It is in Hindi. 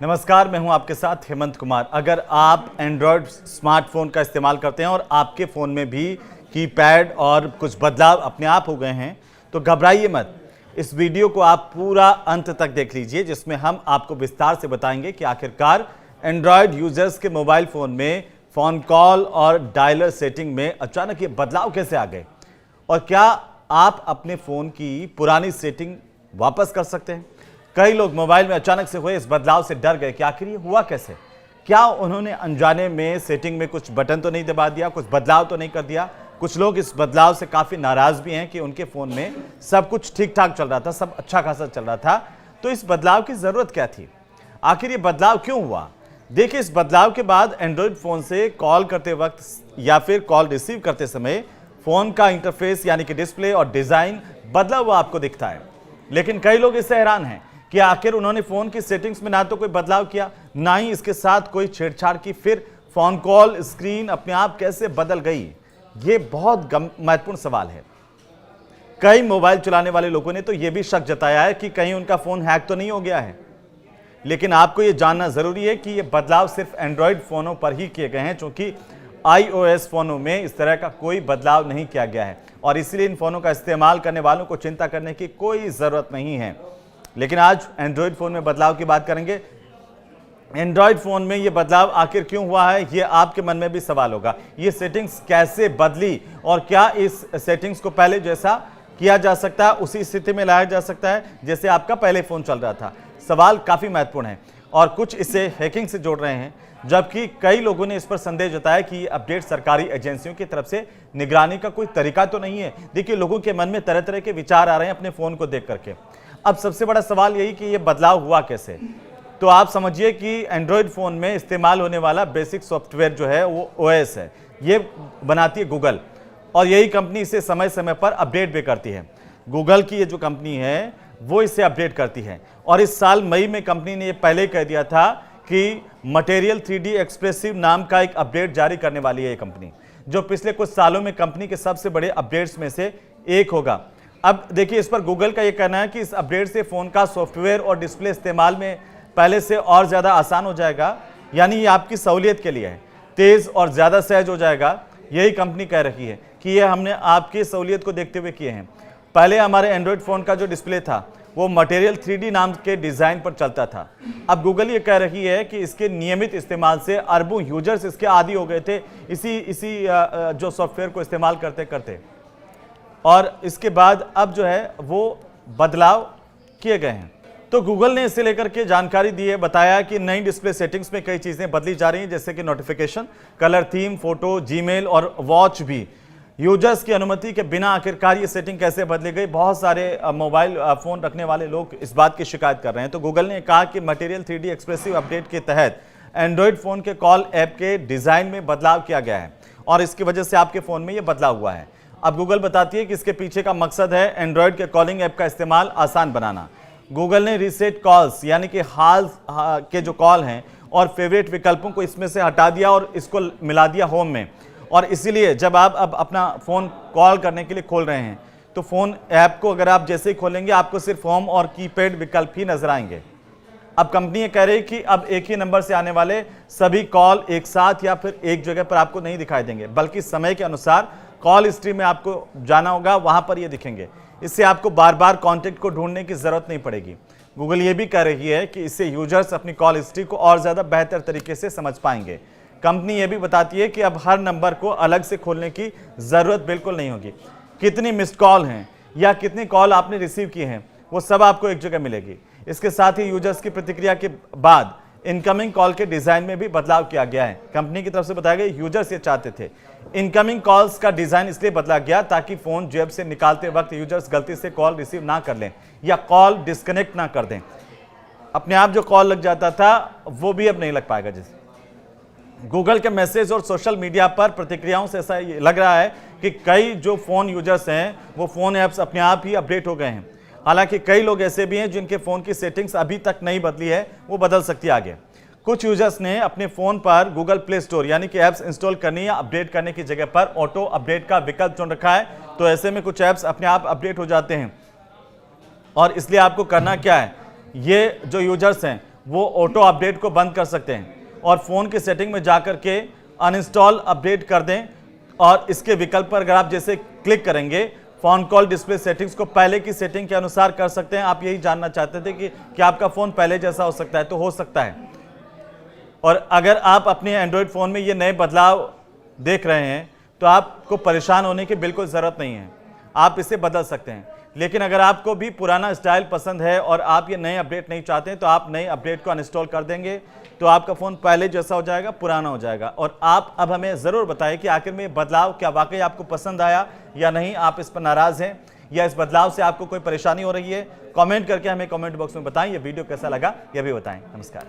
नमस्कार, मैं हूं आपके साथ हेमंत कुमार। अगर आप एंड्रॉयड स्मार्टफोन का इस्तेमाल करते हैं और आपके फ़ोन में भी कीपैड और कुछ बदलाव अपने आप हो गए हैं तो घबराइए मत। इस वीडियो को आप पूरा अंत तक देख लीजिए, जिसमें हम आपको विस्तार से बताएंगे कि आखिरकार एंड्रॉयड यूजर्स के मोबाइल फ़ोन में फ़ोन कॉल और डायलर सेटिंग में अचानक ये बदलाव कैसे आ गए और क्या आप अपने फ़ोन की पुरानी सेटिंग वापस कर सकते हैं। कई लोग मोबाइल में अचानक से हुए इस बदलाव से डर गए कि आखिर ये हुआ कैसे। क्या उन्होंने अनजाने में सेटिंग में कुछ बटन तो नहीं दबा दिया, कुछ बदलाव तो नहीं कर दिया। कुछ लोग इस बदलाव से काफ़ी नाराज़ भी हैं कि उनके फ़ोन में सब कुछ ठीक ठाक चल रहा था, सब अच्छा खासा चल रहा था, तो इस बदलाव की ज़रूरत क्या थी, आखिर ये बदलाव क्यों हुआ। देखिए, इस बदलाव के बाद एंड्रॉयड फ़ोन से कॉल करते वक्त या फिर कॉल रिसीव करते समय फ़ोन का इंटरफेस यानी कि डिस्प्ले और डिज़ाइन बदला हुआ आपको दिखता है। लेकिन कई लोग इससे हैरान हैं कि आखिर उन्होंने फ़ोन की सेटिंग्स में ना तो कोई बदलाव किया, ना ही इसके साथ कोई छेड़छाड़ की, फिर फ़ोन कॉल स्क्रीन अपने आप कैसे बदल गई। ये बहुत महत्वपूर्ण सवाल है। कई मोबाइल चलाने वाले लोगों ने तो यह भी शक जताया है कि कहीं उनका फ़ोन हैक तो नहीं हो गया है। लेकिन आपको यह जानना ज़रूरी है कि यह बदलाव सिर्फ एंड्रॉयड फ़ोनों पर ही किए गए हैं, क्योंकि iOS फ़ोनों में इस तरह का कोई बदलाव नहीं किया गया है और इसलिए इन फ़ोनों का इस्तेमाल करने वालों को चिंता करने की कोई ज़रूरत नहीं है। लेकिन आज एंड्रॉयड फ़ोन में बदलाव की बात करेंगे। एंड्रॉयड फ़ोन में ये बदलाव आखिर क्यों हुआ है, ये आपके मन में भी सवाल होगा। ये सेटिंग्स कैसे बदली और क्या इस सेटिंग्स को पहले जैसा किया जा सकता है, उसी स्थिति में लाया जा सकता है जैसे आपका पहले फ़ोन चल रहा था। सवाल काफ़ी महत्वपूर्ण है और कुछ इसे हैकिंग से जोड़ रहे हैं, जबकि कई लोगों ने इस पर संदेह जताया कि ये अपडेट सरकारी एजेंसियों की तरफ से निगरानी का कोई तरीका तो नहीं है। देखिए, लोगों के मन में तरह तरह के विचार आ रहे हैं अपने फ़ोन को देख करके। अब सबसे बड़ा सवाल यही कि ये बदलाव हुआ कैसे। तो आप समझिए कि एंड्रॉयड फ़ोन में इस्तेमाल होने वाला बेसिक सॉफ्टवेयर जो है वो OS है, ये बनाती है गूगल और यही कंपनी इसे समय समय पर अपडेट भी करती है। गूगल की ये जो कंपनी है वो इसे अपडेट करती है और इस साल मई में कंपनी ने ये पहले कह दिया था कि मटेरियल 3D एक्सप्रेसिव नाम का एक अपडेट जारी करने वाली है ये कंपनी, जो पिछले कुछ सालों में कंपनी के सबसे बड़े अपडेट्स में से एक होगा। अब देखिए, इस पर गूगल का ये कहना है कि इस अपडेट से फ़ोन का सॉफ्टवेयर और डिस्प्ले इस्तेमाल में पहले से और ज़्यादा आसान हो जाएगा, यानी ये आपकी सहूलियत के लिए है, तेज़ और ज़्यादा सहज हो जाएगा। यही कंपनी कह रही है कि ये हमने आपकी सहूलियत को देखते हुए किए हैं। पहले हमारे एंड्रॉयड फ़ोन का जो डिस्प्ले था वो मटेरियल 3D नाम के डिज़ाइन पर चलता था। अब गूगल ये कह रही है कि इसके नियमित इस्तेमाल से अरबों यूजर्स इसके आदी हो गए थे इसी जो सॉफ्टवेयर को इस्तेमाल करते करते, और इसके बाद अब जो है वो बदलाव किए गए हैं। तो गूगल ने इसे लेकर के जानकारी दी है, बताया कि नई डिस्प्ले सेटिंग्स में कई चीज़ें बदली जा रही हैं, जैसे कि notification, colour theme, photo, Gmail और वॉच भी। यूजर्स की अनुमति के बिना आखिरकार ये सेटिंग कैसे बदली गई, बहुत सारे मोबाइल फ़ोन रखने वाले लोग इस बात की शिकायत कर रहे हैं। तो गूगल ने कहा कि मटेरियल 3D एक्सप्रेसिव अपडेट के तहत एंड्रॉयड फ़ोन के कॉल ऐप के डिज़ाइन में बदलाव किया गया है और इसकी वजह से आपके फ़ोन में ये बदलाव हुआ है। अब गूगल बताती है कि इसके पीछे का मकसद है एंड्रॉयड के कॉलिंग ऐप का इस्तेमाल आसान बनाना। गूगल ने रीसेट कॉल्स यानी कि हाल के जो कॉल हैं और फेवरेट विकल्पों को इसमें से हटा दिया और इसको मिला दिया होम में, और इसीलिए जब आप अब अपना फ़ोन कॉल करने के लिए खोल रहे हैं तो फ़ोन ऐप को अगर आप जैसे ही खोलेंगे आपको सिर्फ होम और कीपैड विकल्प ही नजर आएंगे। अब कंपनी ये कह रही है कि अब एक ही नंबर से आने वाले सभी कॉल एक साथ या फिर एक जगह पर आपको नहीं दिखाई देंगे, बल्कि समय के अनुसार कॉल हिस्ट्री में आपको जाना होगा, वहां पर ये दिखेंगे। इससे आपको बार बार कॉन्टैक्ट को ढूंढने की जरूरत नहीं पड़ेगी। गूगल ये भी कह रही है कि इससे यूजर्स अपनी कॉल हिस्ट्री को और ज़्यादा बेहतर तरीके से समझ पाएंगे। कंपनी ये भी बताती है कि अब हर नंबर को अलग से खोलने की ज़रूरत बिल्कुल नहीं होगी। कितनी मिस्ड कॉल हैं या कितनी कॉल आपने रिसीव की हैं वो सब आपको एक जगह मिलेगी। इसके साथ ही यूजर्स की प्रतिक्रिया के बाद इनकमिंग कॉल के डिज़ाइन में भी बदलाव किया गया है। कंपनी की तरफ से बताया गया यूजर्स ये चाहते थे। इनकमिंग कॉल्स का डिज़ाइन इसलिए बदला गया ताकि फ़ोन जेब से निकालते वक्त यूजर्स गलती से कॉल रिसीव ना कर लें या कॉल डिस्कनेक्ट ना कर दें। अपने आप जो कॉल लग जाता था वो भी अब नहीं लग पाएगा। जैसे गूगल के मैसेज और सोशल मीडिया पर प्रतिक्रियाओं से ऐसा लग रहा है कि कई जो फ़ोन यूजर्स हैं वो फ़ोन ऐप्स अपने आप ही अपडेट हो गए हैं। हालांकि कई लोग ऐसे भी हैं जिनके फ़ोन की सेटिंग्स अभी तक नहीं बदली है, वो बदल सकती है आगे। कुछ यूजर्स ने अपने फ़ोन पर गूगल प्ले स्टोर यानी कि ऐप्स इंस्टॉल करने या अपडेट करने की जगह पर ऑटो अपडेट का विकल्प चुन रखा है, तो ऐसे में कुछ ऐप्स अपने आप अपडेट हो जाते हैं। और इसलिए आपको करना क्या है, ये जो यूजर्स हैं वो ऑटो अपडेट को बंद कर सकते हैं और फ़ोन की सेटिंग में जाकर के अनइंस्टॉल अपडेट कर दें। और इसके विकल्प पर अगर आप जैसे क्लिक करेंगे, फ़ोन कॉल डिस्प्ले सेटिंग्स को पहले की सेटिंग के अनुसार कर सकते हैं। आप यही जानना चाहते थे कि आपका फ़ोन पहले जैसा हो सकता है, तो हो सकता है। और अगर आप अपने एंड्रॉयड फ़ोन में ये नए बदलाव देख रहे हैं तो आपको परेशान होने की बिल्कुल ज़रूरत नहीं है, आप इसे बदल सकते हैं। लेकिन अगर आपको भी पुराना स्टाइल पसंद है और आप ये नए अपडेट नहीं चाहते हैं, तो आप नए अपडेट को अनइंस्टॉल कर देंगे, तो आपका फ़ोन पहले जैसा हो जाएगा, पुराना हो जाएगा। और आप अब हमें ज़रूर बताएं कि आखिर में ये बदलाव क्या वाकई आपको पसंद आया या नहीं, आप इस पर नाराज़ हैं या इस बदलाव से आपको कोई परेशानी हो रही है। कमेंट करके हमें कमेंट बॉक्स में बताएं। ये वीडियो कैसा लगा ये भी बताएं। नमस्कार।